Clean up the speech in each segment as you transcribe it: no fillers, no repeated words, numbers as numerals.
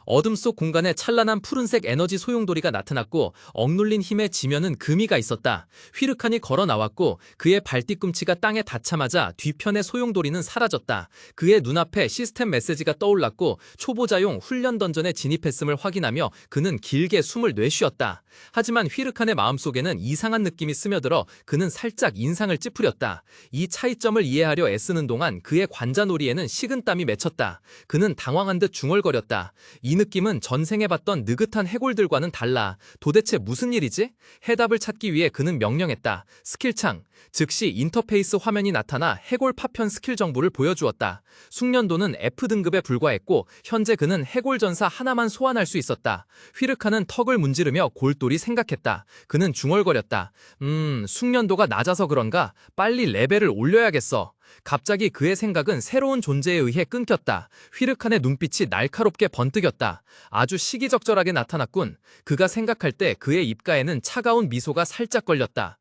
어둠 속 공간에 찬란한 푸른색 에너지 소용돌이가 나타났고 억눌린 힘에 지면은 금이가 있었다. 휘르칸이 걸어 나왔고 그의 발뒤꿈치가 땅에 닿자마자 뒤편의 소용돌이는 사라졌다. 그의 눈앞에 시스템 메시지가 떠올랐고 초보자용 훈련 던전에 진입했음을 확인하며 그는 길게 숨을 내쉬었다. 하지만 휘르칸의 마음속에는 이상한 느낌이 스며들어 그는 살짝 인상을 찌푸렸다. 이 차이점을 이해하려 애쓰는 동안 그의 관자놀이에는 식은땀이 맺혔다. 그는 당황한 듯 중얼거렸다. 이 느낌은 전생에 봤던 느긋한 해골들과는 달라. 도대체 무슨 일이지? 해답을 찾기 위해 그는 명령했다. 스킬창. 즉시 인터페이스 화면이 나타나 해골 파편 스킬 정보를 보여주었다. 숙련도는 F등급에 불과했고 현재 그는 해골 전사 하나만 소환할 수 있었다. 휘르칸은 턱을 문지르며 골똘히 생각했다. 그는 중얼거렸다. 숙련도가 낮아서 그런가? 빨리 레벨을 올려야겠어. 갑자기 그의 생각은 새로운 존재에 의해 끊겼다. 휘르칸의 눈빛이 날카롭게 번뜩였다. 아주 시기적절하게 나타났군. 그가 생각할 때 그의 입가에는 차가운 미소가 살짝 걸렸다.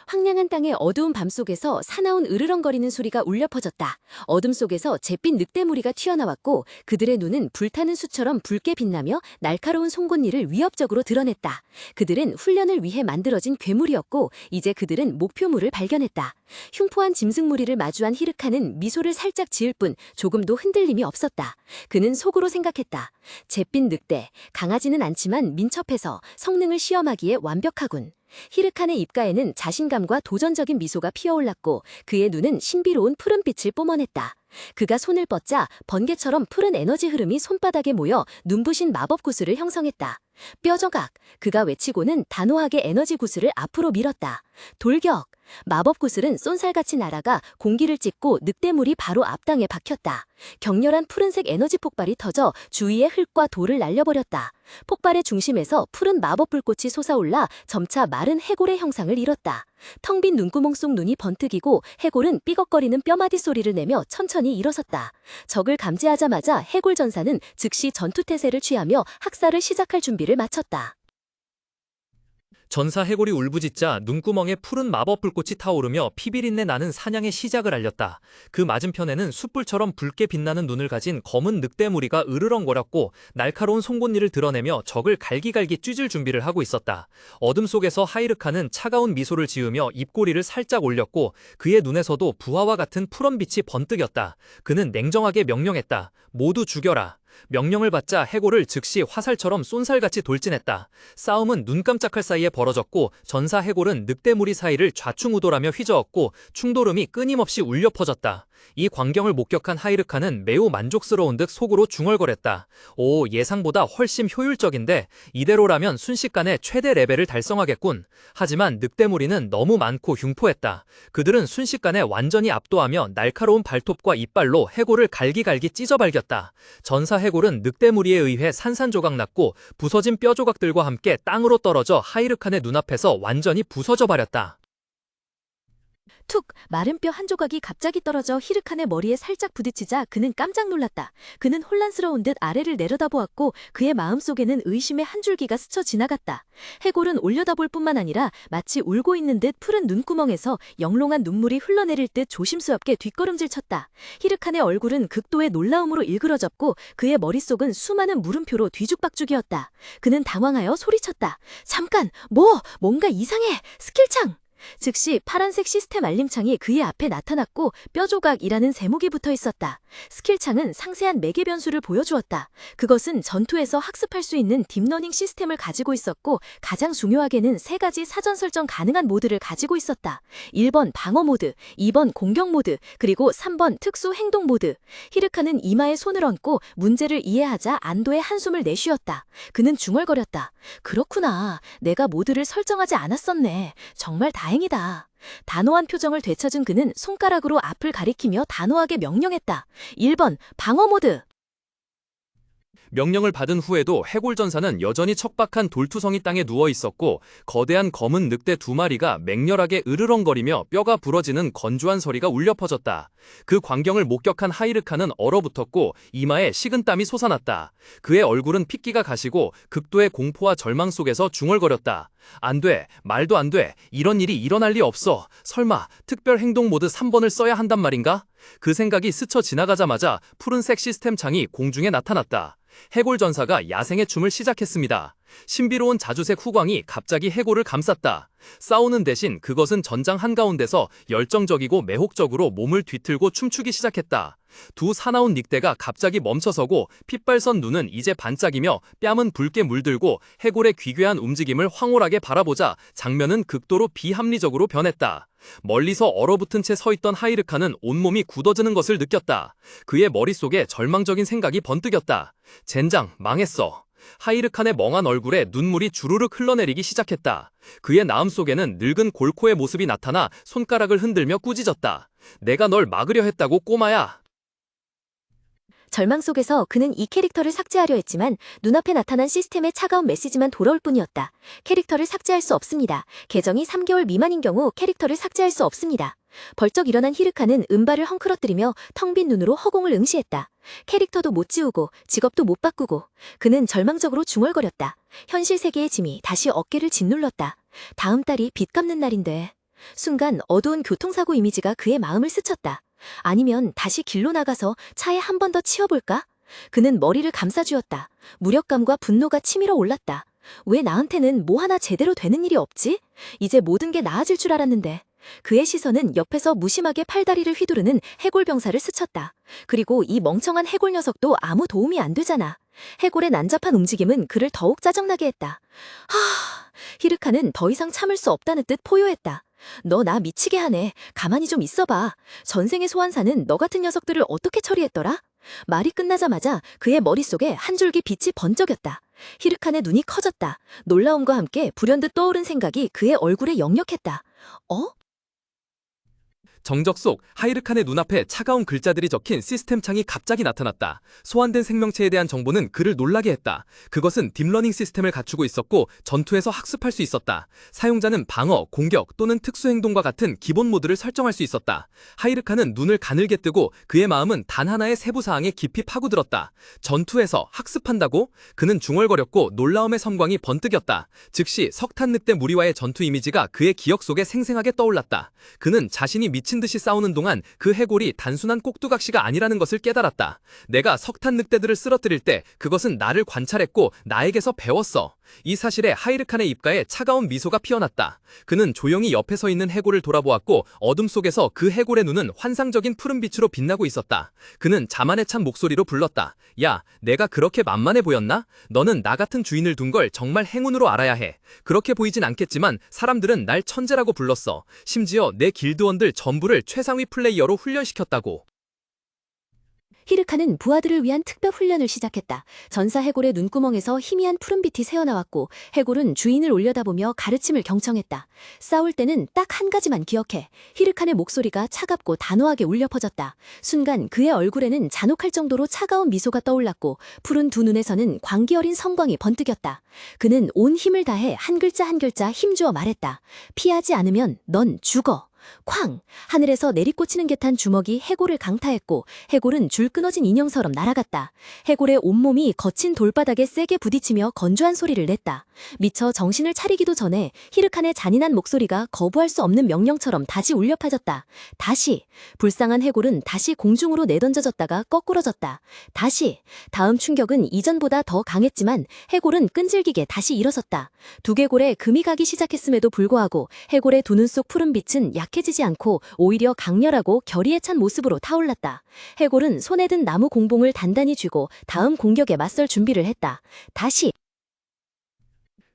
황량한 땅의 어두운 밤 속에서 사나운 으르렁거리는 소리가 울려 퍼졌다. 어둠 속에서 잿빛 늑대무리가 튀어나왔고 그들의 눈은 불타는 수처럼 붉게 빛나며 날카로운 송곳니를 위협적으로 드러냈다. 그들은 훈련을 위해 만들어진 괴물이었고 이제 그들은 목표물을 발견했다. 흉포한 짐승무리를 마주한 히르카는 미소를 살짝 지을 뿐 조금도 흔들림이 없었다. 그는 속으로 생각했다. 잿빛 늑대, 강하지는 않지만 민첩해서 성능을 시험하기에 완벽하군. 히르칸의 입가에는 자신감과 도전적인 미소가 피어올랐고 그의 눈은 신비로운 푸른빛을 뿜어냈다. 그가 손을 뻗자 번개처럼 푸른 에너지 흐름이 손바닥에 모여 눈부신 마법 구슬을 형성했다. 뼈조각, 그가 외치고는 단호하게 에너지 구슬을 앞으로 밀었다. 돌격! 마법 구슬은 쏜살같이 날아가 공기를 찢고 늑대물이 바로 앞당에 박혔다. 격렬한 푸른색 에너지 폭발이 터져 주위의 흙과 돌을 날려버렸다. 폭발의 중심에서 푸른 마법 불꽃이 솟아올라 점차 마른 해골의 형상을 이뤘다. 텅 빈 눈구멍 속 눈이 번뜩이고 해골은 삐걱거리는 뼈마디 소리를 내며 천천히 일어섰다. 적을 감지하자마자 해골 전사는 즉시 전투태세를 취하며 학살을 시작할 준비를 마쳤다. 전사 해골이 울부짖자 눈구멍에 푸른 마법 불꽃이 타오르며 피비린내 나는 사냥의 시작을 알렸다. 그 맞은편에는 숯불처럼 붉게 빛나는 눈을 가진 검은 늑대무리가 으르렁거렸고 날카로운 송곳니를 드러내며 적을 갈기갈기 찢을 준비를 하고 있었다. 어둠 속에서 하이르카는 차가운 미소를 지으며 입꼬리를 살짝 올렸고 그의 눈에서도 부하와 같은 푸른빛이 번뜩였다. 그는 냉정하게 명령했다. 모두 죽여라. 명령을 받자 해골을 즉시 화살처럼 쏜살같이 돌진했다. 싸움은 눈 깜짝할 사이에 벌어졌고 전사 해골은 늑대무리 사이를 좌충우돌하며 휘저었고 충돌음이 끊임없이 울려 퍼졌다. 이 광경을 목격한 하이르카는 매우 만족스러운 듯 속으로 중얼거렸다. 오, 예상보다 훨씬 효율적인데 이대로라면 순식간에 최대 레벨을 달성하겠군. 하지만 늑대무리는 너무 많고 흉포했다. 그들은 순식간에 완전히 압도하며 날카로운 발톱과 이빨로 해골을 갈기갈기 찢어발겼다. 전사 해골은 늑대무리에 의해 산산조각 났고 부서진 뼈조각들과 함께 땅으로 떨어져 하이르칸의 눈앞에서 완전히 부서져 버렸다. 툭! 마른 뼈 한 조각이 갑자기 떨어져 히르칸의 머리에 살짝 부딪히자 그는 깜짝 놀랐다. 그는 혼란스러운 듯 아래를 내려다보았고 그의 마음속에는 의심의 한 줄기가 스쳐 지나갔다. 해골은 올려다볼 뿐만 아니라 마치 울고 있는 듯 푸른 눈구멍에서 영롱한 눈물이 흘러내릴 듯 조심스럽게 뒷걸음질 쳤다. 히르칸의 얼굴은 극도의 놀라움으로 일그러졌고 그의 머릿속은 수많은 물음표로 뒤죽박죽이었다. 그는 당황하여 소리쳤다. 잠깐! 뭔가 이상해! 스킬창! 즉시 파란색 시스템 알림창이 그의 앞에 나타났고 뼈조각이라는 제목이 붙어 있었다. 스킬창은 상세한 매개 변수를 보여주었다. 그것은 전투에서 학습할 수 있는 딥러닝 시스템을 가지고 있었고 가장 중요하게는 3가지 사전 설정 가능한 모드를 가지고 있었다. 1번 방어 모드, 2번 공격 모드, 그리고 3번 특수 행동 모드. 히르카는 이마에 손을 얹고 문제를 이해하자 안도의 한숨을 내쉬었다. 그는 중얼거렸다. 그렇구나. 내가 모드를 설정하지 않았었네. 정말 다행이다. 단호한 표정을 되찾은 그는 손가락으로 앞을 가리키며 단호하게 명령했다. 1번 방어 모드. 명령을 받은 후에도 해골전사는 여전히 척박한 돌투성이 땅에 누워 있었고 거대한 검은 늑대 2마리가 맹렬하게 으르렁거리며 뼈가 부러지는 건조한 소리가 울려 퍼졌다. 그 광경을 목격한 하이르카는 얼어붙었고 이마에 식은땀이 솟아났다. 그의 얼굴은 핏기가 가시고 극도의 공포와 절망 속에서 중얼거렸다. 안 돼, 말도 안 돼, 이런 일이 일어날 리 없어. 설마 특별 행동 모드 3번을 써야 한단 말인가? 그 생각이 스쳐 지나가자마자 푸른색 시스템 창이 공중에 나타났다. 해골 전사가 야생의 춤을 시작했습니다. 신비로운 자주색 후광이 갑자기 해골을 감쌌다. 싸우는 대신 그것은 전장 한가운데서 열정적이고 매혹적으로 몸을 뒤틀고 춤추기 시작했다. 두 사나운 늑대가 갑자기 멈춰서고 핏발선 눈은 이제 반짝이며 뺨은 붉게 물들고 해골의 기괴한 움직임을 황홀하게 바라보자 장면은 극도로 비합리적으로 변했다. 멀리서 얼어붙은 채 서 있던 하이르카는 온몸이 굳어지는 것을 느꼈다. 그의 머릿속에 절망적인 생각이 번뜩였다. 젠장, 망했어. 하이르칸의 멍한 얼굴에 눈물이 주르륵 흘러내리기 시작했다. 그의 마음속에는 늙은 골코의 모습이 나타나 손가락을 흔들며 꾸짖었다. 내가 널 막으려 했다고, 꼬마야. 절망 속에서 그는 이 캐릭터를 삭제하려 했지만 눈앞에 나타난 시스템의 차가운 메시지만 돌아올 뿐이었다. 캐릭터를 삭제할 수 없습니다. 계정이 3개월 미만인 경우 캐릭터를 삭제할 수 없습니다. 벌쩍 일어난 히르카는 은발을 헝클어뜨리며 텅 빈 눈으로 허공을 응시했다. 캐릭터도 못 지우고 직업도 못 바꾸고 그는 절망적으로 중얼거렸다. 현실 세계의 짐이 다시 어깨를 짓눌렀다. 다음 달이 빚 갚는 날인데. 순간 어두운 교통사고 이미지가 그의 마음을 스쳤다. 아니면 다시 길로 나가서 차에 한 번 더 치워볼까? 그는 머리를 감싸쥐었다. 무력감과 분노가 치밀어 올랐다. 왜 나한테는 뭐 하나 제대로 되는 일이 없지? 이제 모든 게 나아질 줄 알았는데. 그의 시선은 옆에서 무심하게 팔다리를 휘두르는 해골병사를 스쳤다. 그리고 이 멍청한 해골 녀석도 아무 도움이 안 되잖아. 해골의 난잡한 움직임은 그를 더욱 짜증나게 했다. 히르카는 더 이상 참을 수 없다는 듯 포효했다. 너 나 미치게 하네. 가만히 좀 있어봐. 전생의 소환사는 너 같은 녀석들을 어떻게 처리했더라? 말이 끝나자마자 그의 머릿속에 한 줄기 빛이 번쩍였다. 히르칸의 눈이 커졌다. 놀라움과 함께 불현듯 떠오른 생각이 그의 얼굴에 역력했다. 정적 속 하이르칸의 눈앞에 차가운 글자들이 적힌 시스템 창이 갑자기 나타났다. 소환된 생명체에 대한 정보는 그를 놀라게 했다. 그것은 딥러닝 시스템을 갖추고 있었고 전투에서 학습할 수 있었다. 사용자는 방어, 공격 또는 특수행동과 같은 기본 모드를 설정할 수 있었다. 하이르칸은 눈을 가늘게 뜨고 그의 마음은 단 하나의 세부사항에 깊이 파고들었다. 전투에서 학습한다고? 그는 중얼거렸고 놀라움의 섬광이 번뜩였다. 즉시 석탄 늑대 무리와의 전투 이미지가 그의 기억 속에 생생하게 떠올랐다. 그는 자신이 미친 듯이 싸우는 동안 그 해골이 단순한 꼭두각시가 아니라는 것을 깨달았다. 내가 석탄 늑대들을 쓰러뜨릴 때 그것은 나를 관찰했고 나에게서 배웠어. 이 사실에 하이르칸의 입가에 차가운 미소가 피어났다. 그는 조용히 옆에 서 있는 해골을 돌아보았고 어둠 속에서 그 해골의 눈은 환상적인 푸른빛으로 빛나고 있었다. 그는 자만에 찬 목소리로 불렀다. 야, 내가 그렇게 만만해 보였나? 너는 나 같은 주인을 둔 걸 정말 행운으로 알아야 해. 그렇게 보이진 않겠지만 사람들은 날 천재라고 불렀어. 심지어 내 길드원들 전부를 최상위 플레이어로 훈련시켰다고. 히르카는 부하들을 위한 특별 훈련을 시작했다. 전사 해골의 눈구멍에서 희미한 푸른빛이 새어나왔고 해골은 주인을 올려다보며 가르침을 경청했다. 싸울 때는 딱 한 가지만 기억해. 히르칸의 목소리가 차갑고 단호하게 울려 퍼졌다. 순간 그의 얼굴에는 잔혹할 정도로 차가운 미소가 떠올랐고 푸른 두 눈에서는 광기 어린 섬광이 번뜩였다. 그는 온 힘을 다해 한 글자 한 글자 힘주어 말했다. 피하지 않으면 넌 죽어. 쾅! 하늘에서 내리꽂히는 듯한 주먹이 해골을 강타했고 해골은 줄 끊어진 인형처럼 날아갔다. 해골의 온몸이 거친 돌바닥에 세게 부딪히며 건조한 소리를 냈다. 미처 정신을 차리기도 전에 히르칸의 잔인한 목소리가 거부할 수 없는 명령처럼 다시 울려 퍼졌다. 다시! 불쌍한 해골은 다시 공중으로 내던져졌다가 거꾸러졌다. 다시! 다음 충격은 이전보다 더 강했지만 해골은 끈질기게 다시 일어섰다. 두개골에 금이 가기 시작했음에도 불구하고 해골의 두 눈 속 푸른 빛은 약해지지 않고 오히려 강렬하고 결의에 찬 모습으로 타올랐다. 해골은 손에 든 나무 공봉을 단단히 쥐고 다음 공격에 맞설 준비를 했다. 다시!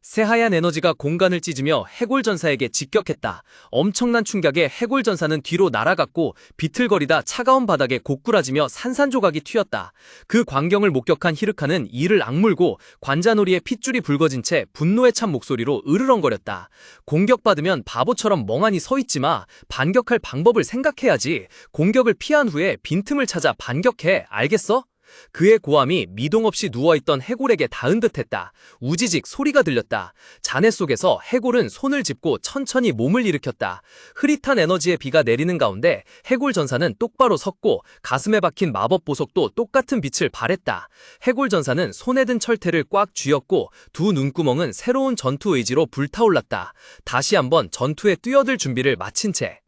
새하얀 에너지가 공간을 찢으며 해골 전사에게 직격했다. 엄청난 충격에 해골 전사는 뒤로 날아갔고 비틀거리다 차가운 바닥에 고꾸라지며 산산조각이 튀었다. 그 광경을 목격한 히르카는 이를 악물고 관자놀이에 핏줄이 붉어진 채 분노에 찬 목소리로 으르렁거렸다. 공격받으면 바보처럼 멍하니 서 있지 마. 반격할 방법을 생각해야지. 공격을 피한 후에 빈틈을 찾아 반격해. 알겠어? 그의 고함이 미동 없이 누워있던 해골에게 닿은 듯했다. 우지직 소리가 들렸다. 잔해 속에서 해골은 손을 짚고 천천히 몸을 일으켰다. 흐릿한 에너지의 비가 내리는 가운데 해골 전사는 똑바로 섰고 가슴에 박힌 마법 보석도 똑같은 빛을 발했다. 해골 전사는 손에 든 철퇴를 꽉 쥐었고 두 눈구멍은 새로운 전투 의지로 불타올랐다. 다시 한번 전투에 뛰어들 준비를 마친 채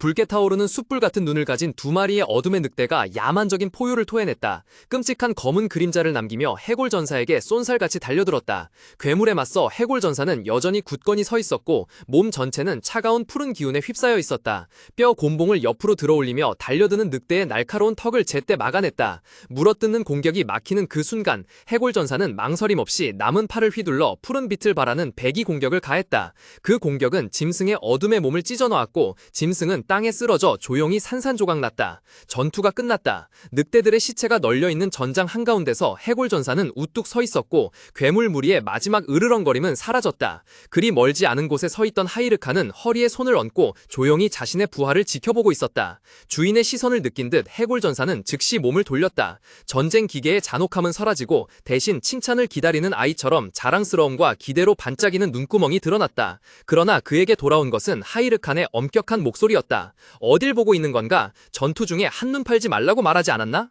붉게 타오르는 숯불 같은 눈을 가진 두 마리의 어둠의 늑대가 야만적인 포효를 토해냈다. 끔찍한 검은 그림자를 남기며 해골 전사에게 쏜살같이 달려들었다. 괴물에 맞서 해골 전사는 여전히 굳건히 서 있었고 몸 전체는 차가운 푸른 기운에 휩싸여 있었다. 뼈 곤봉을 옆으로 들어올리며 달려드는 늑대의 날카로운 턱을 제때 막아냈다. 물어뜯는 공격이 막히는 그 순간 해골 전사는 망설임 없이 남은 팔을 휘둘러 푸른 빛을 발하는 배기 공격을 가했다. 그 공격은 짐승의 어둠의 몸을 찢어놓았고 짐승은 땅에 쓰러져 조용히 산산조각났다. 전투가 끝났다. 늑대들의 시체가 널려있는 전장 한가운데서 해골 전사는 우뚝 서 있었고 괴물 무리의 마지막 으르렁거림은 사라졌다. 그리 멀지 않은 곳에 서 있던 하이르카는 허리에 손을 얹고 조용히 자신의 부하를 지켜보고 있었다. 주인의 시선을 느낀 듯 해골 전사는 즉시 몸을 돌렸다. 전쟁 기계의 잔혹함은 사라지고 대신 칭찬을 기다리는 아이처럼 자랑스러움과 기대로 반짝이는 눈구멍이 드러났다. 그러나 그에게 돌아온 것은 하이르칸의 엄격한 목소리였다. 어딜 보고 있는 건가? 전투 중에 한눈 팔지 말라고 말하지 않았나?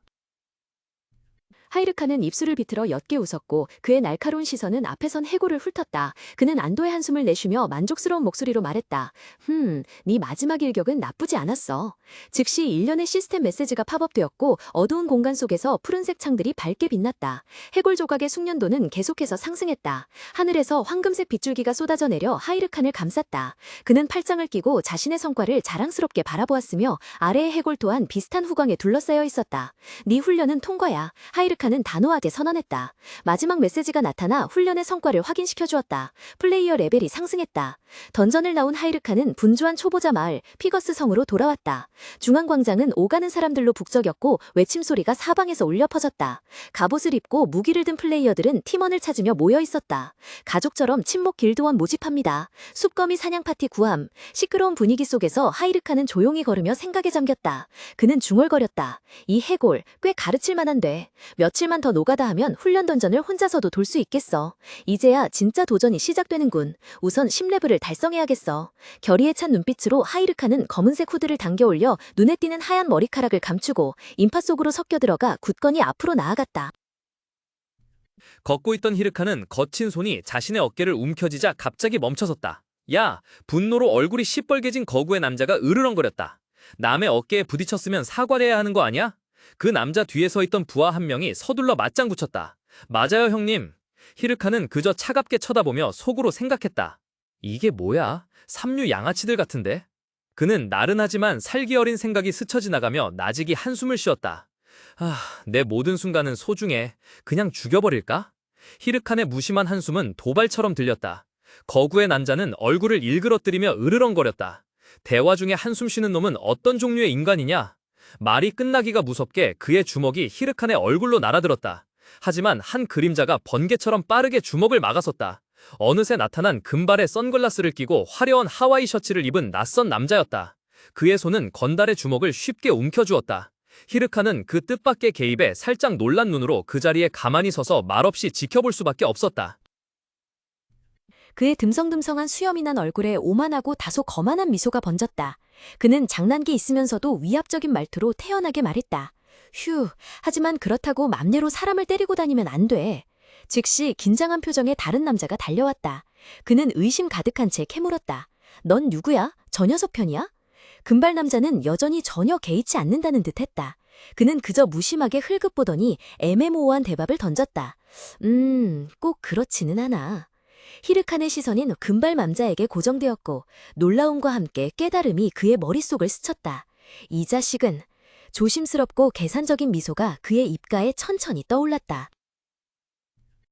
하이르카는 입술을 비틀어 옅게 웃었고 그의 날카로운 시선은 앞에 선 해골을 훑었다. 그는 안도의 한숨을 내쉬며 만족스러운 목소리로 말했다. 네 마지막 일격은 나쁘지 않았어. 즉시 일련의 시스템 메시지가 팝업되었고 어두운 공간 속에서 푸른색 창들이 밝게 빛났다. 해골 조각의 숙련도는 계속해서 상승했다. 하늘에서 황금색 빗줄기가 쏟아져 내려 하이르칸을 감쌌다. 그는 팔짱을 끼고 자신의 성과를 자랑스럽게 바라보았으며 아래의 해골 또한 비슷한 후광에 둘러싸여 있었다. 네 훈련은 통과야. 하이르칸은 단호하게 선언했다. 마지막 메시지가 나타나 훈련의 성과를 확인시켜 주었다. 플레이어 레벨이 상승했다. 던전을 나온 하이르칸은 분주한 초보자 마을 피거스 성으로 돌아왔다. 중앙광장은 오가는 사람들로 북적였고 외침소리가 사방에서 울려 퍼졌다. 갑옷을 입고 무기를 든 플레이어들은 팀원을 찾으며 모여 있었다. 가족처럼 친목 길드원 모집합니다. 숲거미 사냥 파티 구함. 시끄러운 분위기 속에서 하이르칸은 조용히 걸으며 생각에 잠겼다. 그는 중얼거렸다. 이 해골 꽤 가르칠 만한데 며칠만 더 노가다 하면 훈련 던전을 혼자서도 돌 수 있겠어. 이제야 진짜 도전이 시작되는군. 우선 10레벨을 달성해야겠어. 결의에 찬 눈빛으로 하이르카는 검은색 후드를 당겨 올려 눈에 띄는 하얀 머리카락을 감추고 인파 속으로 섞여 들어가 굳건히 앞으로 나아갔다. 걷고 있던 히르카는 거친 손이 자신의 어깨를 움켜쥐자 갑자기 멈춰섰다. 야! 분노로 얼굴이 시뻘개진 거구의 남자가 으르렁거렸다. 남의 어깨에 부딪혔으면 사과를 해야 하는 거 아니야? 그 남자 뒤에 서 있던 부하 한 명이 서둘러 맞장 붙였다. 맞아요, 형님. 히르카는 그저 차갑게 쳐다보며 속으로 생각했다. 이게 뭐야? 삼류 양아치들 같은데? 그는 나른하지만 살기 어린 생각이 스쳐 지나가며 나직이 한숨을 쉬었다. 내 모든 순간은 소중해. 그냥 죽여버릴까? 히르칸의 무심한 한숨은 도발처럼 들렸다. 거구의 남자는 얼굴을 일그러뜨리며 으르렁거렸다. 대화 중에 한숨 쉬는 놈은 어떤 종류의 인간이냐? 말이 끝나기가 무섭게 그의 주먹이 히르칸의 얼굴로 날아들었다. 하지만 한 그림자가 번개처럼 빠르게 주먹을 막아섰다. 어느새 나타난 금발에 선글라스를 끼고 화려한 하와이 셔츠를 입은 낯선 남자였다. 그의 손은 건달의 주먹을 쉽게 움켜주었다. 히르칸은 그 뜻밖의 개입에 살짝 놀란 눈으로 그 자리에 가만히 서서 말없이 지켜볼 수밖에 없었다. 그의 듬성듬성한 수염이 난 얼굴에 오만하고 다소 거만한 미소가 번졌다. 그는 장난기 있으면서도 위압적인 말투로 태연하게 말했다. 휴, 하지만 그렇다고 맘대로 사람을 때리고 다니면 안 돼. 즉시 긴장한 표정의 다른 남자가 달려왔다. 그는 의심 가득한 채 캐물었다. 넌 누구야? 저 녀석 편이야? 금발 남자는 여전히 전혀 개의치 않는다는 듯 했다. 그는 그저 무심하게 흘끗 보더니 애매모호한 대답을 던졌다. 꼭 그렇지는 않아. 히르칸의 시선인 금발 남자에게 고정되었고 놀라움과 함께 깨달음이 그의 머릿속을 스쳤다. 이 자식은 조심스럽고 계산적인 미소가 그의 입가에 천천히 떠올랐다.